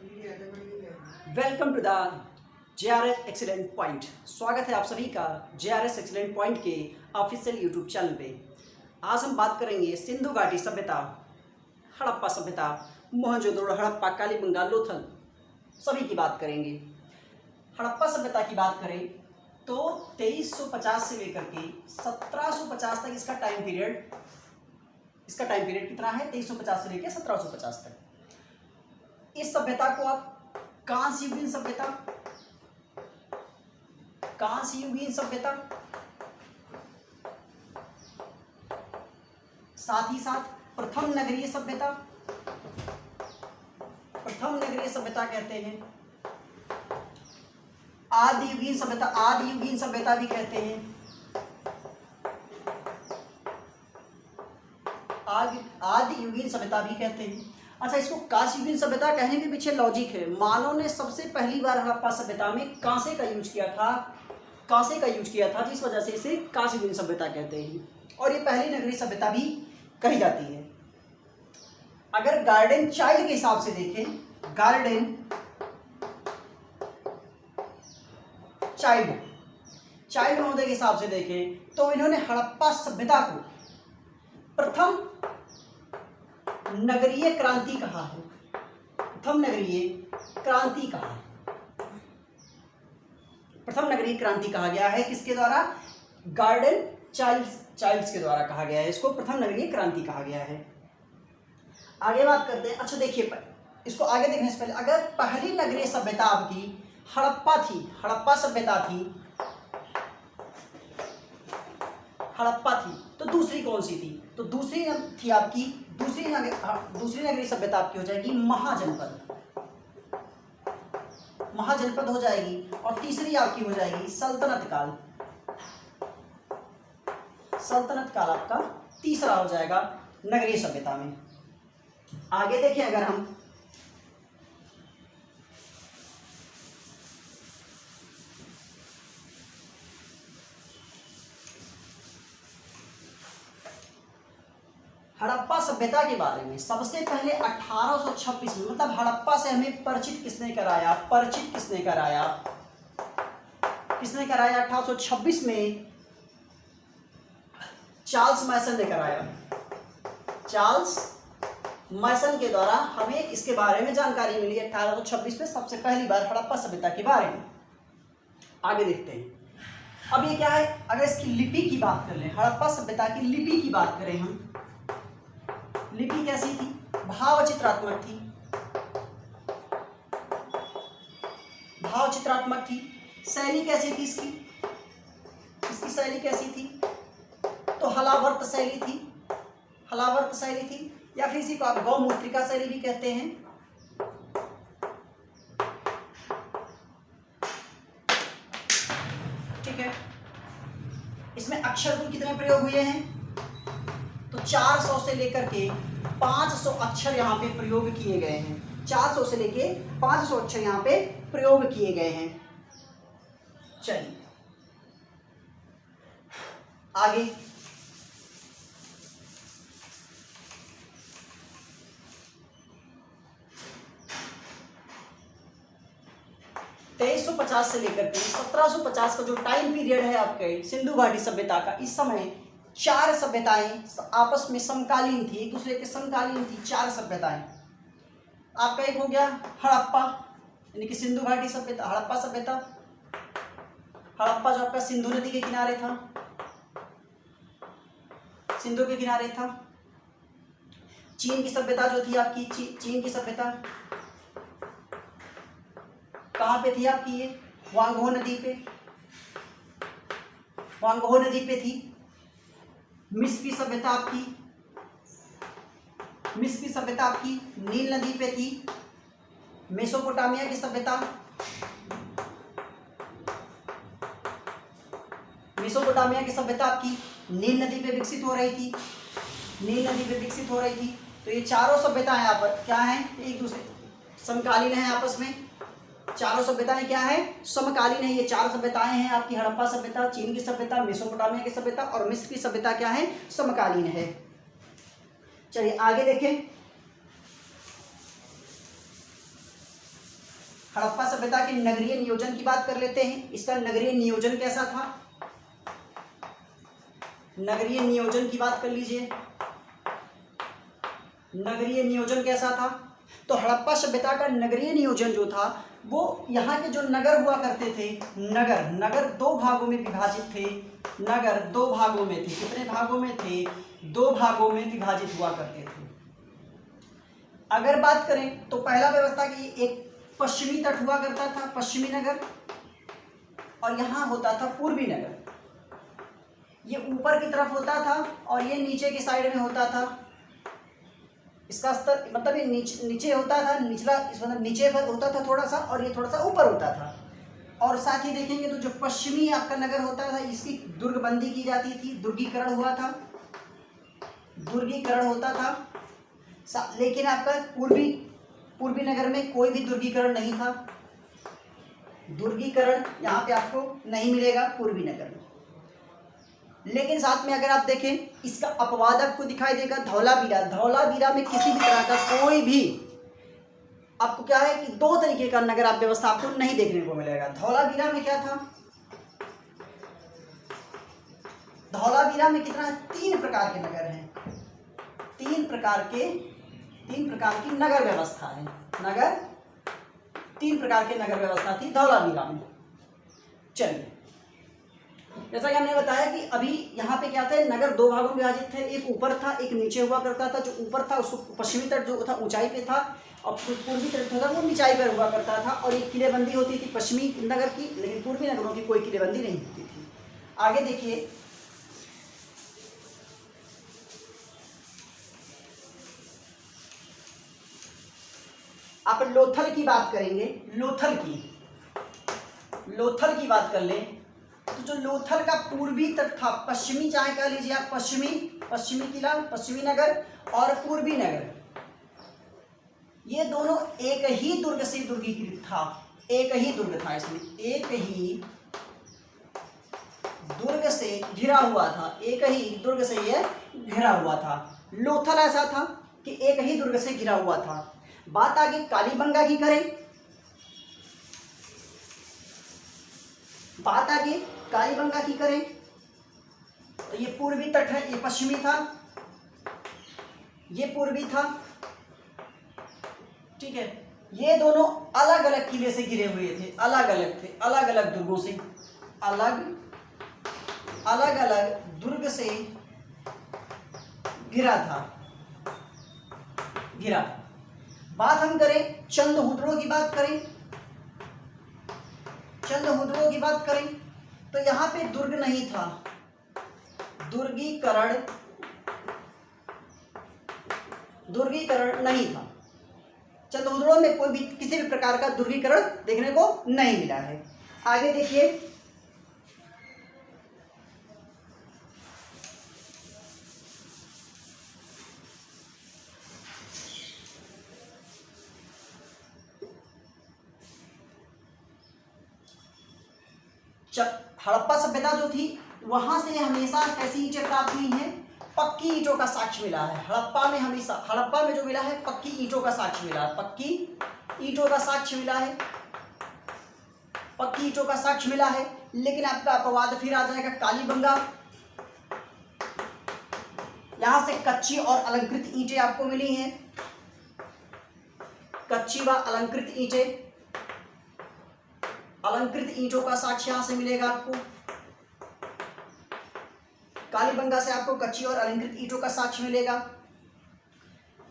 Welcome to the JRS excellent point. स्वागत है आप सभी का JRS एक्सीलेंट पॉइंट के ऑफिशियल यूट्यूब चैनल पे। आज हम बात करेंगे सिंधु घाटी सभ्यता, हड़प्पा सभ्यता, मोहनजोदड़ो, हड़प्पा, कालीबंगा, लोथल, सभी की बात करेंगे। हड़प्पा सभ्यता की बात करें तो 2350 से लेकर के 1750 तक इसका टाइम पीरियड कितना है? 2350 से लेकर 1750 तक। इस सभ्यता को आप कांस्य युगीन सभ्यता, साथ ही साथ प्रथम नगरीय सभ्यता कहते हैं। आदि युगीन सभ्यता भी कहते हैं। आदि युगीन सभ्यता भी कहते हैं। अच्छा, इसको कांस्य युगीन सभ्यता कहने के पीछे लॉजिक है। मानव ने सबसे पहली बार हड़प्पा सभ्यता में कांसे का यूज किया था, जिस वजह से इसे कांस्य युगीन सभ्यता कहते हैं। और ये पहली नगरीय सभ्यता भी कही जाती है। अगर गार्डन चाइल्ड के हिसाब से देखें, गार्डन चाइल्ड महोदय के हिसाब से देखें तो इन्होंने हड़प्पा सभ्यता को प्रथम नगरीय क्रांति कहा है। प्रथम नगरीय क्रांति कहा गया है। किसके द्वारा? गार्डन चाइल्ड्स के द्वारा कहा गया है। इसको प्रथम नगरीय क्रांति कहा गया है। आगे बात करते हैं। अच्छा देखिए, इसको आगे देखने से पहले अगर पहली नगरीय सभ्यता आपकी हड़प्पा सभ्यता थी तो दूसरी कौन सी थी? तो दूसरी थी आपकी दूसरी नगरीय सभ्यता आपकी हो जाएगी महाजनपद हो जाएगी। और तीसरी आपकी हो जाएगी सल्तनत काल आपका तीसरा हो जाएगा नगरीय सभ्यता में। आगे देखिए, अगर हम हड़प्पा सभ्यता के बारे में सबसे पहले 1826 में, मतलब हड़प्पा से हमें परिचित किसने कराया? 1826 में चार्ल्स मैसन ने कराया। चार्ल्स मैसन के द्वारा हमें इसके बारे में जानकारी मिली 1826 में सबसे पहली बार हड़प्पा सभ्यता के बारे में। आगे देखते हैं। अब ये क्या है? अगर इसकी लिपि की बात कर लें, हड़प्पा सभ्यता की लिपि की बात करें हम, लिपि कैसी थी? भावचित्रात्मक थी। शैली कैसी थी इसकी शैली कैसी थी? तो हलावर्त शैली थी, या फिर इसी को आप गौमूत्रिका शैली भी कहते हैं। ठीक है। इसमें अक्षर कुल कितने प्रयोग हुए हैं? तो 400 से लेकर के 500 अक्षर यहाँ पे प्रयोग किए गए हैं। 400 से लेके 500 अक्षर यहाँ पे प्रयोग किए गए हैं। चलिए आगे। (2350) से लेकर के 1750 का जो टाइम पीरियड है आपके सिंधु घाटी सभ्यता का, इस समय 4 सभ्यताएं आपस में समकालीन थी, एक दूसरे के समकालीन थी। 4 सभ्यताएं। आपका एक हो गया हड़प्पा, यानी कि सिंधु घाटी सभ्यता, हड़प्पा सभ्यता। हड़प्पा जो आपका सिंधु नदी के किनारे था, चीन की सभ्यता जो थी आपकी, चीन की सभ्यता कहाँ पे थी आपकी? ये वांगहो नदी पे थी। मिस्र की सभ्यता आपकी नील नदी पे थी। मेसोपोटामिया की सभ्यता आपकी नील नदी पे विकसित हो रही थी। तो ये चारों सभ्यताएं यहाँ पर क्या हैं? एक दूसरे समकालीन है आपस में। चारों सभ्यताएं क्या है? समकालीन है। ये 4 सभ्यताएं हैं आपकी, हड़प्पा सभ्यता, चीन की सभ्यता, मेसोपोटामिया की सभ्यता और मिस्र की सभ्यता क्या है? समकालीन है। चलिए आगे देखें। सभ्यता के नगरीय नियोजन की बात कर लेते हैं। इसका नगरीय नियोजन कैसा था? नगरीय नियोजन की बात कर लीजिए। नगरीय नियोजन कैसा था? तो हड़प्पा सभ्यता का नगरीय नियोजन जो था वो यहाँ के जो नगर हुआ करते थे, नगर दो भागों में विभाजित थे। नगर दो भागों में थे। कितने भागों में थे? दो भागों में विभाजित हुआ करते थे। अगर बात करें तो पहला व्यवस्था की एक पश्चिमी तट हुआ करता था, पश्चिमी नगर, और यहाँ होता था पूर्वी नगर। ये ऊपर की तरफ होता था और ये नीचे की साइड में होता था। इसका स्तर मतलब ये नीचे होता था, निचला मतलब नीचे पर होता था थोड़ा सा, और ये थोड़ा सा ऊपर होता था। और साथ ही देखेंगे तो जो पश्चिमी आपका नगर होता था इसकी दुर्गबंदी की जाती थी, दुर्गीकरण हुआ था, दुर्गीकरण होता था। लेकिन आपका पूर्वी नगर में कोई भी दुर्गीकरण नहीं था। दुर्गीकरण यहाँ पे आपको नहीं मिलेगा पूर्वी नगर में। लेकिन साथ में अगर आप देखें इसका अपवाद आपको दिखाई देगा धौलावीरा। धौलावीरा में किसी भी तरह का कोई भी आपको क्या है कि दो तरीके का नगर आप व्यवस्था आपको नहीं देखने को मिलेगा। धौलावीरा में क्या था? धौलावीरा में कितना? 3 प्रकार के नगर हैं। 3 प्रकार की नगर व्यवस्था है। 3 प्रकार के नगर व्यवस्था थी धौलावीरा में। चलिए, जैसा कि हमने बताया कि अभी यहाँ पे क्या थे, नगर दो भागों में विभाजित थे। एक ऊपर था, एक नीचे हुआ करता था। जो ऊपर था उसको पश्चिमी तट जो था ऊंचाई पे था, और पूर्वी तट था वो निचाई पर हुआ करता था। और एक किलेबंदी होती थी पश्चिमी नगर की, लेकिन पूर्वी नगरों की कोई किलेबंदी नहीं होती थी। आगे देखिए, आप लोथल की बात करेंगे। लोथल की बात कर लें तो जो लोथल का पूर्वी तट था, पश्चिमी चाहे कह लीजिए आप, पश्चिमी किला, पश्चिमी नगर और पूर्वी नगर, ये दोनों एक ही दुर्ग से दुर्गीकृत था। एक ही दुर्ग था, इसमें एक ही दुर्ग से घिरा हुआ था। एक ही दुर्ग से ये घिरा हुआ था। लोथल ऐसा था कि एक ही दुर्ग से घिरा हुआ था। बात आगे कालीबंगा की करें, तो ये पूर्वी तट है, ये पश्चिमी था, ये पूर्वी था। ठीक है, ये दोनों अलग अलग किले से घिरे हुए थे, अलग अलग दुर्गों से, अलग अलग दुर्ग से घिरा था। बात हम करें चंद्रहुदड़ों की बात करें, तो यहाँ पे दुर्ग नहीं था, दुर्गीकरण नहीं था। चंद्रहुदड़ों में कोई भी किसी भी प्रकार का दुर्गीकरण देखने को नहीं मिला है। आगे देखिए, हड़प्पा सभ्यता जो थी वहां से हमेशा कैसी ईंटें प्राप्त हुई हैं? पक्की ईंटों का साक्ष्य मिला है। हड़प्पा में जो मिला है पक्की ईंटों का साक्ष्य मिला है। पक्की ईंटों का साक्ष्य मिला है। लेकिन आपका अपवाद फिर आ जाएगा कालीबंगा। यहां से कच्ची और अलंकृत ईंटें आपको मिली हैं। कच्ची व अलंकृत ईंटों का साक्ष्य यहां से मिलेगा आपको। कालीबंगा से आपको कच्ची और अलंकृत ईंटों का साक्ष्य मिलेगा।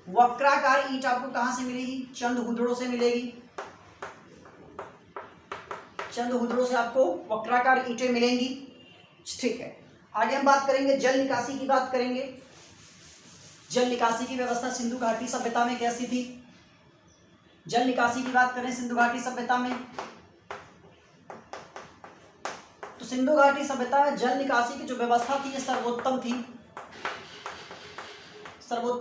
वक्राकार ईंट आपको कहां से मिलेगी? चंद्रहुदड़ों से मिलेगी। चंद्रहुदड़ों से आपको वक्राकार ईंटें मिलेंगी। ठीक है, आगे हम बात करेंगे जल निकासी की बात करेंगे। जल निकासी की व्यवस्था सिंधु घाटी सभ्यता में कैसी थी? जल निकासी की बात करें सिंधु घाटी सभ्यता में, तो सिंधु घाटी सभ्यता में जल निकासी की जो व्यवस्था थी ये सर्वोत्तम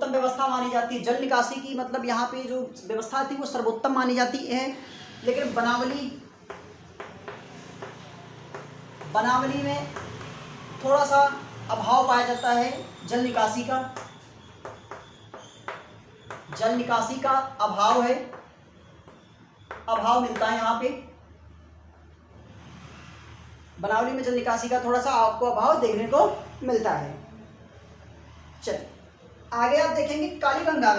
व्यवस्था मानी जाती है। जल निकासी की मतलब यहाँ पे जो व्यवस्था थी वो सर्वोत्तम मानी जाती है। लेकिन बनावली में थोड़ा सा अभाव पाया जाता है जल निकासी का। अभाव है। अभाव मिलता है यहाँ पे, बनावली में जल निकासी का थोड़ा सा आपको अभाव देखने को मिलता है। चलिए आगे आप देखेंगे कालीगंगा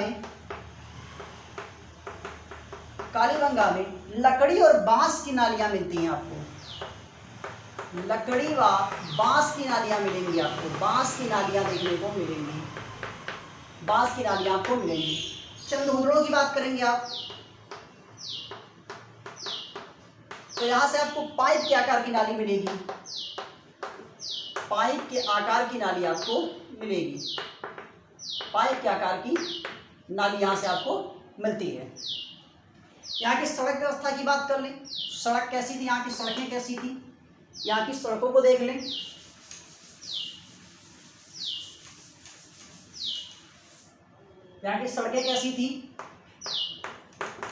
में लकड़ी और बांस की नालियां मिलती हैं आपको, लकड़ी व बांस की नालियां मिलेंगी आपको, बांस की नालियां देखने को मिलेंगी, बांस की नालियां आपको मिलेंगी। चंद्रहुदड़ों की बात करेंगे आप तो यहां से आपको पाइप के आकार की नाली मिलेगी, पाइप के आकार की नाली आपको मिलेगी, पाइप के आकार की नाली यहां से आपको मिलती है। यहाँ की सड़क व्यवस्था की बात कर लें, सड़क कैसी थी, यहाँ की सड़कें कैसी थी, यहाँ की सड़कों को देख लें। यहाँ की सड़कें कैसी थी,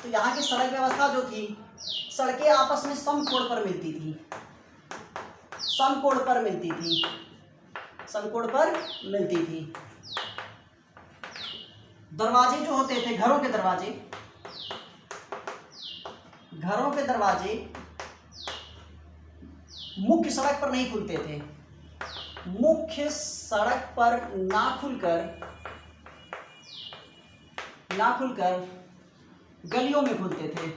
तो यहाँ की सड़क व्यवस्था जो थी, सड़कें आपस में समकोण पर मिलती थी, समकोण पर मिलती थी, समकोण पर मिलती थी। दरवाजे जो होते थे, घरों के दरवाजे मुख्य सड़क पर नहीं खुलते थे, मुख्य सड़क पर ना खुलकर गलियों में खुलते थे,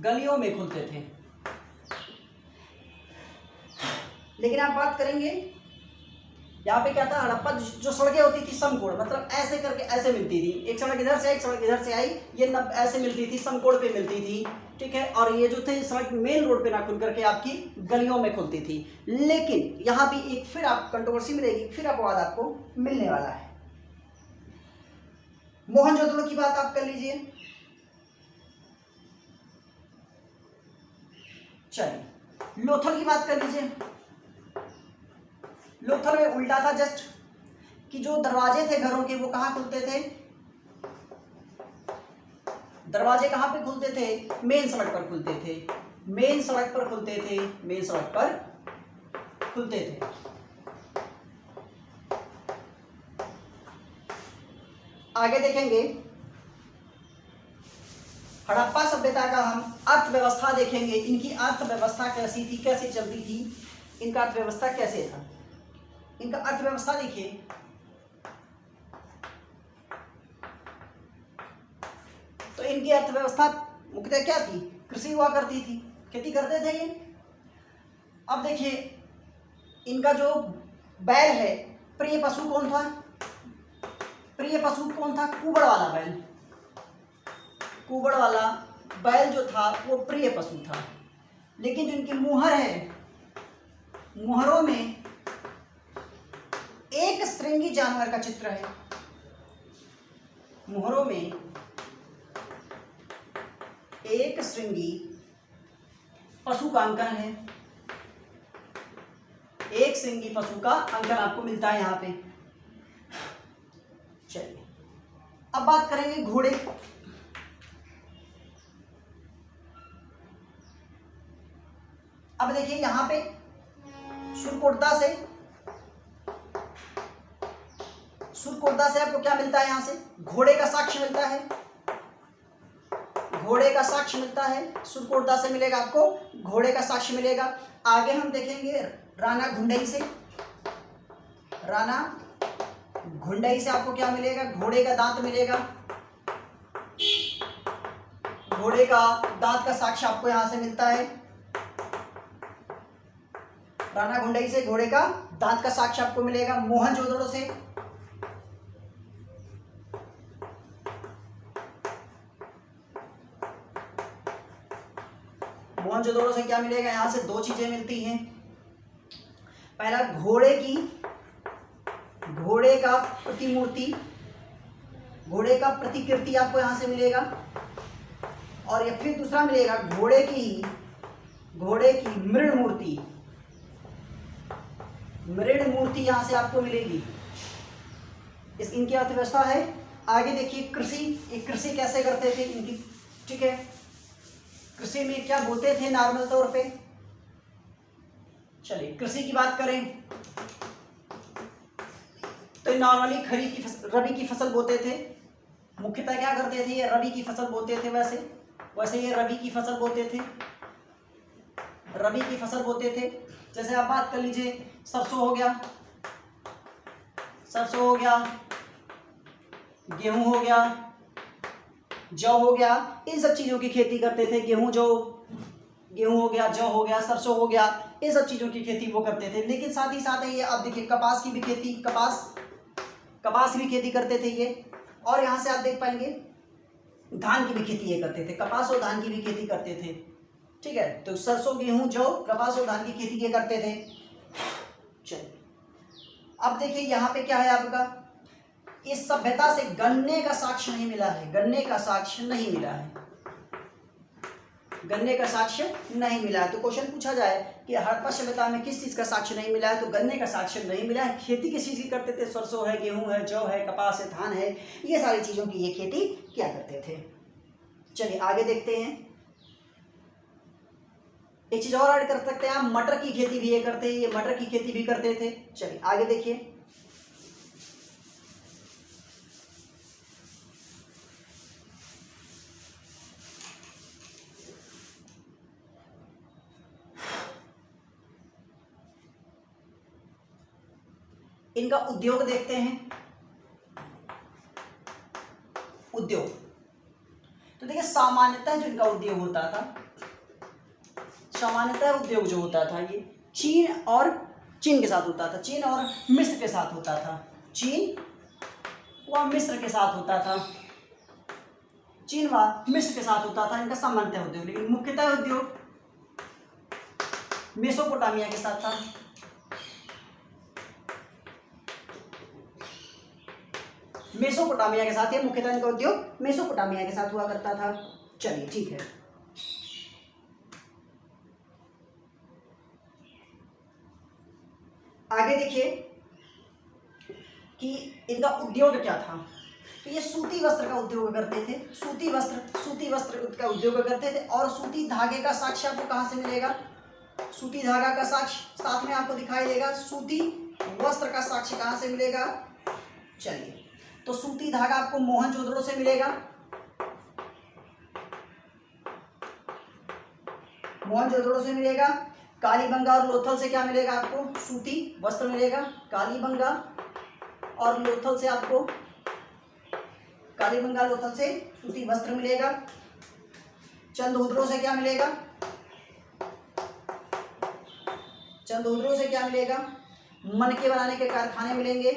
गलियों में खुलते थे। लेकिन आप बात करेंगे यहाँ पे क्या था, हड़प्पा जो सड़कें होती थी समकोण, मतलब ऐसे करके ऐसे मिलती थी, एक सड़क इधर से आई, एक सड़क इधर से आई, ये ऐसे मिलती थी, समकोण पे मिलती थी, ठीक है। और ये जो थे सड़क मेन रोड पे ना खुल करके आपकी गलियों में खुलती थी। लेकिन यहाँ भी एक फिर आप कंट्रोवर्सी मिलेगी, फिर अपवाद आपको मिलने वाला है। मोहनजोदड़ो की बात आप कर लीजिए। चलिए लोथल की बात कर लीजिए। लोथल में उल्टा था जस्ट, कि जो दरवाजे थे घरों के वो कहाँ खुलते थे, दरवाजे कहाँ पे खुलते थे, मेन सड़क पर खुलते थे, मेन सड़क पर खुलते थे, मेन सड़क पर खुलते थे। आगे देखेंगे हड़प्पा सभ्यता का हम अर्थव्यवस्था देखेंगे, इनकी अर्थव्यवस्था कैसी थी, कैसे चलती थी, इनका अर्थव्यवस्था कैसे था। इनका अर्थव्यवस्था देखिए, तो इनकी अर्थव्यवस्था मुख्यतः क्या थी, कृषि हुआ करती थी, खेती करते थे ये। अब देखिए इनका जो बैल है, प्रिय पशु कौन था, प्रिय पशु कौन था, कुबड़ वाला बैल, कुबड़ वाला बैल जो था वो प्रिय पशु था। लेकिन जो इनकी मुहर है, मुहरों में एक श्रृंगी जानवर का चित्र है, मुहरों में एक श्रृंगी पशु का अंकन है, एक श्रृंगी पशु का अंकन आपको मिलता है यहाँ पे। चलिए अब बात करेंगे घोड़े। अब देखिए यहाँ पे सुरकोटदा से आपको क्या मिलता है, यहाँ से घोड़े का साक्ष्य मिलता है, घोड़े का साक्ष्य मिलता है, सुरकोटदा से मिलेगा आपको, घोड़े का साक्ष्य मिलेगा। आगे हम देखेंगे राणा घुंडई से आपको क्या मिलेगा, घोड़े का दांत मिलेगा, घोड़े का दांत का साक्ष्य आपको यहां से मिलता है। राणा घुंडई से घोड़े का दांत का साक्ष्य आपको मिलेगा। मोहनजोदड़ो से क्या मिलेगा, यहां से दो चीजें मिलती हैं। पहला घोड़े का प्रतिमूर्ति, घोड़े का प्रतिकृति आपको यहां से मिलेगा। और या फिर दूसरा मिलेगा घोड़े की मृण मूर्ति यहां से आपको मिलेगी। इनकी अर्थव्यवस्था है। आगे देखिए कृषि कैसे करते थे इनकी, ठीक है। कृषि में क्या बोते थे नॉर्मल तौर पे। चलिए कृषि की बात करें तो नॉर्मली खरीफ की रबी की फसल बोते थे, मुख्यतः क्या करते थे, ये रबी की फसल बोते थे। वैसे ये रबी की फसल बोते थे, रबी की फसल बोते थे। जैसे आप बात कर लीजिए, सरसों हो गया, सरसों हो गया, गेहूं हो गया, जौ हो गया, इन सब चीज़ों की खेती करते थे। गेहूं हो गया, जौ हो गया, सरसों हो गया, इन सब चीज़ों की खेती वो करते थे। लेकिन साथ ही साथ ये आप देखिए कपास की भी खेती, कपास भी खेती करते थे ये। और यहाँ से आप देख पाएंगे धान की भी खेती ये करते थे, कपास और धान की भी खेती करते थे। ठीक है, तो सरसों, गेहूं, जौ, कपास और धान की खेती ये करते थे। चलिए अब देखिए यहाँ पे क्या है आपका, इस सभ्यता से गन्ने का साक्ष्य नहीं मिला है, गन्ने का साक्ष्य नहीं मिला है, गन्ने का साक्ष्य नहीं मिला है। तो क्वेश्चन पूछा जाए कि हड़प्पा सभ्यता में किस चीज का साक्ष्य नहीं मिला है, तो गन्ने का साक्ष्य नहीं मिला है। खेती किस चीज की करते थे, सरसों है, गेहूं है, जौ है, कपास है, धान है, ये सारी चीजों की ये खेती क्या करते थे। चलिए आगे देखते हैं। एक चीज और ऐड कर सकते हैं आप, मटर की खेती भी ये करते हैं, ये मटर की खेती भी करते थे। चलिए आगे देखिए, इनका उद्योग देखते हैं। उद्योग तो देखिए सामान्यतः जो इनका उद्योग होता था, सामान्यतः उद्योग जो होता था ये चीन के साथ होता था, चीन और मिस्र के साथ होता था, चीन व मिस्र के साथ होता था, चीन व मिस्र के साथ होता था इनका सामान्यतः उद्योग। लेकिन मुख्यतः उद्योग मेसोपोटामिया के साथ था, मेसोपोटामिया के साथ, ये मुख्यतः इनका उद्योग मेसोपोटामिया के साथ हुआ करता था। चलिए ठीक है, आगे देखिए कि इनका उद्योग क्या था। तो ये सूती वस्त्र का उद्योग करते थे, सूती वस्त्र का उद्योग करते थे। और सूती धागे का साक्ष्य आपको कहाँ से मिलेगा, सूती धागा का साक्ष्य साथ में आपको दिखाई देगा। सूती वस्त्र का साक्ष्य कहाँ से मिलेगा, चलिए तो सूती धागा आपको मोहनजोदड़ो से मिलेगा, मोहनजोदड़ो से मिलेगा। कालीबंगा और लोथल से क्या मिलेगा आपको, सूती वस्त्र मिलेगा। कालीबंगा और लोथल से आपको, कालीबंगा लोथल से सूती वस्त्र मिलेगा। चंदोदड़ो से क्या मिलेगा, चंदोदड़ो से क्या मिलेगा, मनके बनाने के कारखाने मिलेंगे,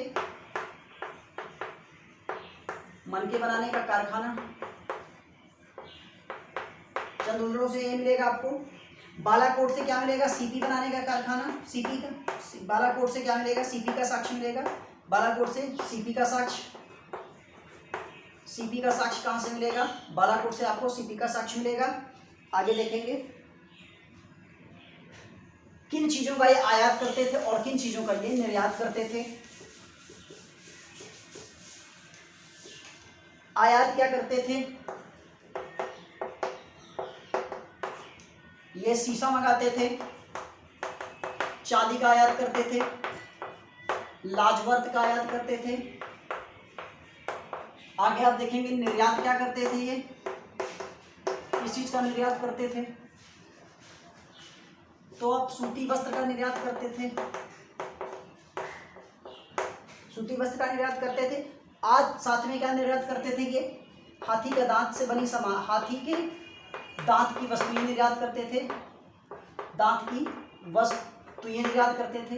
मनके बनाने का कारखाना चंदोदड़ो से ये मिलेगा आपको। बालाकोट से क्या मिलेगा, सीपी बनाने का कारखाना, सीपी का, बालाकोट से क्या मिलेगा, सीपी का साक्ष्य मिलेगा। बालाकोट से सीपी का साक्ष्य, सीपी का साक्ष्य कहाँ से मिलेगा, बालाकोट से आपको सीपी का साक्ष्य मिलेगा। आगे देखेंगे किन चीजों का ये आयात करते थे और किन चीजों का ये निर्यात करते थे। आयात क्या करते थे, ये शीशा मंगाते थे, चांदी का आयात करते थे, लाजवर्त का आयात करते थे। आगे आप देखेंगे निर्यात क्या करते थे, ये किस चीज का निर्यात करते थे, तो आप सूती वस्त्र का निर्यात करते थे, सूती वस्त्र का निर्यात करते थे। आज साथ में क्या निर्यात करते थे, ये हाथी का दांत से बनी सामान, हाथी के दांत की वस्तुएं निर्यात करते थे, दांत की वस्तुएं निर्यात करते थे।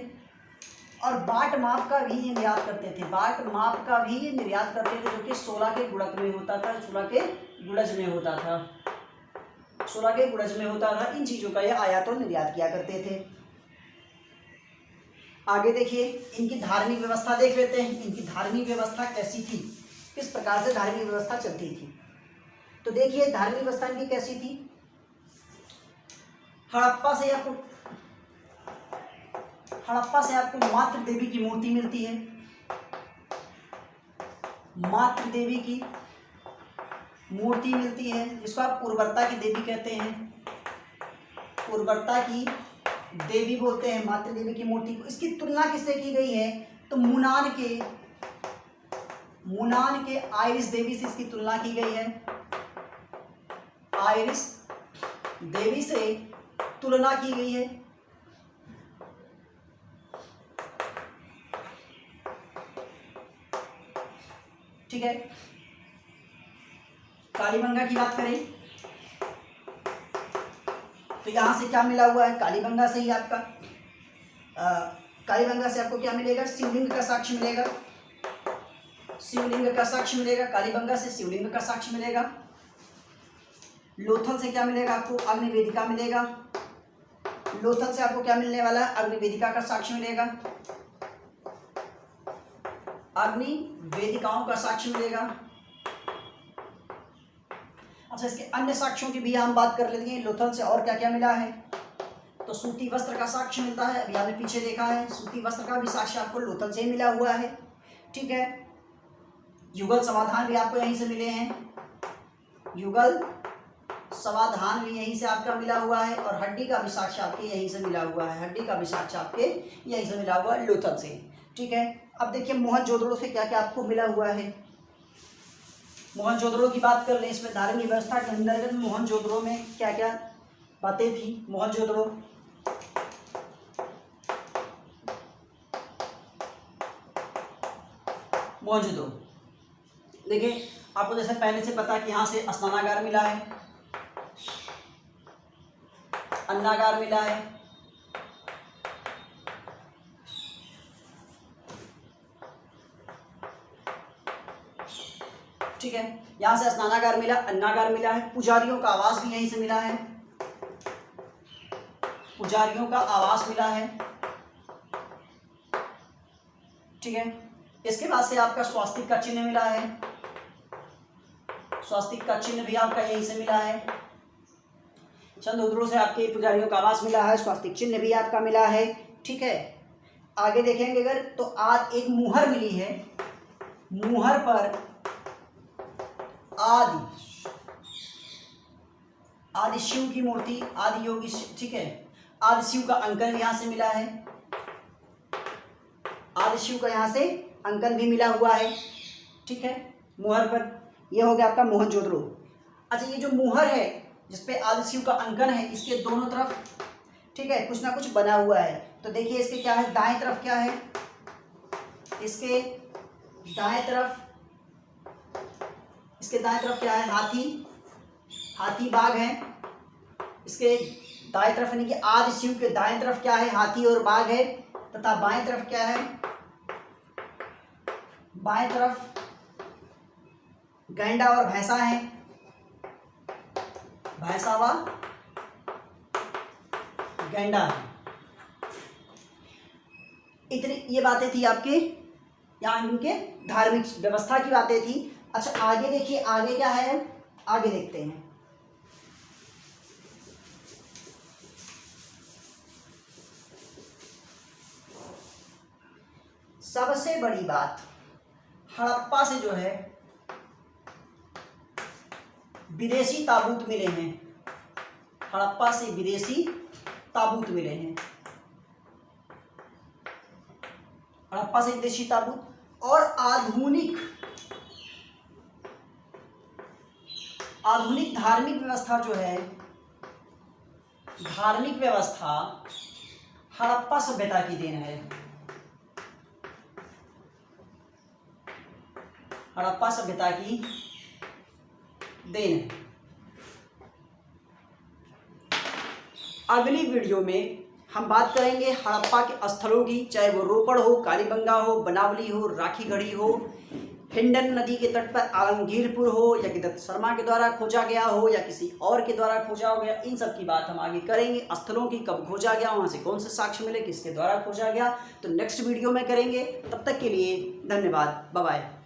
और बाट माप का भी ये निर्यात करते थे, बाट माप का भी ये निर्यात करते थे, जो कि 16 के गुणक में होता था, 16 के गुणज में होता था, 16 के गुणज में होता था। इन चीज़ों का ये आयात और निर्यात किया करते थे। आगे देखिए इनकी धार्मिक व्यवस्था देख लेते हैं, इनकी धार्मिक व्यवस्था कैसी थी, किस प्रकार से धार्मिक व्यवस्था चलती थी। तो देखिए धार्मिक व्यवस्था इनकी कैसी थी। हड़प्पा से आपको मातृ देवी की मूर्ति मिलती है, मातृ देवी की मूर्ति मिलती है, जिसको आप उर्वरता की देवी कहते हैं, उर्वरता की देवी बोलते हैं मातृ देवी की मूर्ति को। इसकी तुलना किससे की गई है, तो मुनार के मुनान के आयरिस देवी से इसकी तुलना की गई है, आयरिस देवी से तुलना की गई है। ठीक है, कालीबंगा की बात करें तो यहां से क्या मिला हुआ है, कालीबंगा से ही आपका कालीबंगा से आपको क्या मिलेगा, शिवलिंग का साक्ष्य मिलेगा, शिवलिंग का साक्ष्य मिलेगा, कालीबंगा से शिवलिंग का साक्ष्य मिलेगा। लोथल से क्या मिलेगा आपको, अग्निवेदिका मिलेगा, लोथल से आपको क्या मिलने वाला है, अग्निवेदिका का साक्ष्य मिलेगा, अग्नि वेदिकाओं का साक्ष्य मिलेगा। अच्छा, इसके अन्य साक्ष्यों की भी हम बात कर लेते हैं, लोथल से और क्या क्या मिला है। तो सूती वस्त्र का साक्ष्य मिलता है, अभी आपने पीछे देखा है, सूती वस्त्र का भी साक्ष्य आपको लोथल से ही मिला हुआ है। ठीक है, युगल समाधान भी आपको यहीं से मिले हैं, युगल समाधान भी यहीं से आपका मिला हुआ है, और हड्डी का भी साक्ष्य आपके यहीं से मिला हुआ है, हड्डी का भी साक्ष्य आपके यहीं से मिला हुआ है, लोथल से। ठीक है, अब देखिए मोहनजोदड़ो से क्या क्या आपको मिला हुआ है। मोहनजोदड़ो की बात कर लें, इसमें धार्मिक व्यवस्था के अंतर्गत मोहनजोदड़ो में क्या क्या बातें थी। मोहनजोदड़ो देखिए, आपको जैसे पहले से पता कि यहाँ से स्नानागार मिला है, अन्नागार मिला है, ठीक है, यहाँ से स्नानागार मिला, अन्नागार मिला है, पुजारियों का आवास भी यहीं से मिला है, पुजारियों का आवास मिला है। ठीक है, इसके बाद से आपका स्वास्तिक का चिन्ह मिला है, स्वास्तिक का चिन्ह भी आपका यहीं से मिला है। चंद्रद्रोह से आपके पुजारियों का आवास मिला है, स्वास्तिक चिन्ह भी आपका मिला है। ठीक है, आगे देखेंगे अगर तो आज एक मुहर मिली है, मुहर पर आदि शिव की मूर्ति, आदि योगी, ठीक है, आदि शिव का अंकन यहाँ से मिला है, आदि शिव का यहाँ से अंकन भी मिला हुआ है। ठीक है, मुहर पर यह हो गया आपका मोहनजोदड़ो। अच्छा, ये जो मुहर है जिसपे आदि शिव का अंकन है, इसके दोनों तरफ, ठीक है, कुछ ना कुछ बना हुआ है। तो देखिए इसके क्या है, दाएं तरफ क्या है, इसके दाएं तरफ, इसके दाएं तरफ क्या है, हाथी बाघ है। इसके दाएं तरफ यानी कि आदि शिव के दाएं तरफ क्या है, हाथी और बाघ है, तथा बाएं तरफ क्या है, बाएं तरफ गैंडा और भैंसा है, भैंसा व गैंडा है। इतनी ये बातें थी आपके यहाँ, इनके धार्मिक व्यवस्था की बातें थी। अच्छा, आगे देखिए, आगे क्या है, आगे देखते हैं। सबसे बड़ी बात, हड़प्पा से जो है विदेशी ताबूत मिले हैं, हड़प्पा से विदेशी ताबूत मिले हैं, हड़प्पा से विदेशी ताबूत, और आधुनिक धार्मिक व्यवस्था जो है, धार्मिक व्यवस्था हड़प्पा सभ्यता की देन है, हड़प्पा सभ्यता की देन है। अगली वीडियो में हम बात करेंगे हड़प्पा के स्थलों की, चाहे वो रोपड़ हो, कालीबंगा हो, बनावली हो, राखीगढ़ी हो, हिंडन नदी के तट पर आलमगीरपुर हो, या गिरधर शर्मा के द्वारा खोजा गया हो, या किसी और के द्वारा खोजा हो गया, इन सब की बात हम आगे करेंगे। स्थलों की कब खोजा गया, वहाँ से कौन से साक्ष्य मिले, किसके द्वारा खोजा गया, तो नेक्स्ट वीडियो में करेंगे। तब तक के लिए धन्यवाद, बाय बाय।